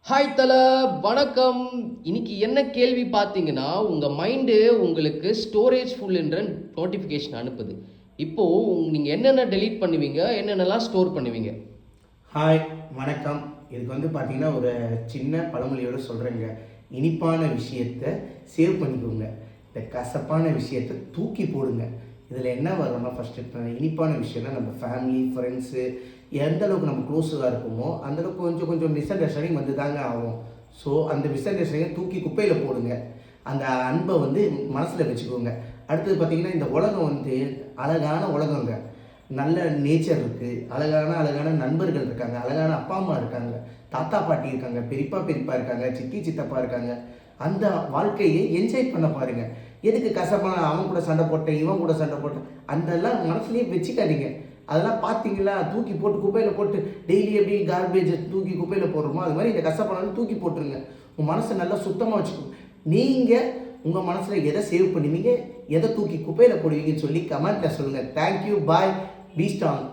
Hi தல, வணக்கம். இன்னைக்கு என்ன கேள்வி பார்த்தீங்கன்னா, உங்கள் மைண்டு உங்களுக்கு ஸ்டோரேஜ் ஃபுல்ன்ற நோட்டிஃபிகேஷன் அனுப்புது. இப்போது நீங்கள் என்னென்ன டெலீட் பண்ணுவீங்க, என்னென்னலாம் ஸ்டோர் பண்ணுவீங்க? ஹாய், வணக்கம். இதுக்கு பார்த்தீங்கன்னா ஒரு சின்ன பழமொழியோட சொல்கிறேங்க. இனிப்பான விஷயத்தை சேவ் பண்ணிக்கோங்க, இந்த கசப்பான விஷயத்தை தூக்கி போடுங்க. இதில் என்ன வரும்னா, ஃபஸ்ட்டு இப்போ இனிப்பான விஷயம்னா நம்ம ஃபேமிலி ஃப்ரெண்ட்ஸு எந்த அளவுக்கு நம்ம க்ளோஸாக இருப்போமோ அந்தளவுக்கு கொஞ்சம் கொஞ்சம் மிஸ் அண்டர்ஸ்டாண்டிங் வந்து தாங்க ஆகும். ஸோ அந்த மிஸ் அண்டர்ஸ்டாண்டிங்கை தூக்கி குப்பையில் போடுங்க. அந்த அன்பை மனசில் வச்சுக்கோங்க. அடுத்தது பார்த்திங்கன்னா, இந்த உலகம் அழகான உலகங்க. நல்ல நேச்சர் இருக்குது, அழகான நண்பர்கள் இருக்காங்க, அழகான அப்பா அம்மா இருக்காங்க, தாத்தா பாட்டி இருக்காங்க, பெரியப்பா இருக்காங்க, சித்தி சித்தப்பா இருக்காங்க. அந்த வாழ்க்கையை என்ஜாய் பண்ண பாருங்கள். எதுக்கு கசப்பான அவன் கூட சண்டை போட்டேன், இவன் கூட சண்டை போட்டேன், அதெல்லாம் மனசுலேயே வச்சுக்காதீங்க. அதெல்லாம் பார்த்தீங்களா, தூக்கி போட்டு குப்பையில் போட்டு டெய்லி எப்படி கார்பேஜை தூக்கி குப்பையில் போடுறோமோ அது மாதிரி இந்த கசப்பானாலும் தூக்கி போட்டுருங்க. உங்கள் மனசை நல்லா சுத்தமாக வச்சுக்கோங்க. நீங்கள் உங்கள் மனசில் எதை சேவ் பண்ணுவீங்க, எதை தூக்கி குப்பையில் போடுவீங்கன்னு சொல்லி கமெண்ட்டில் சொல்லுங்கள். Thank you, bye, be strong.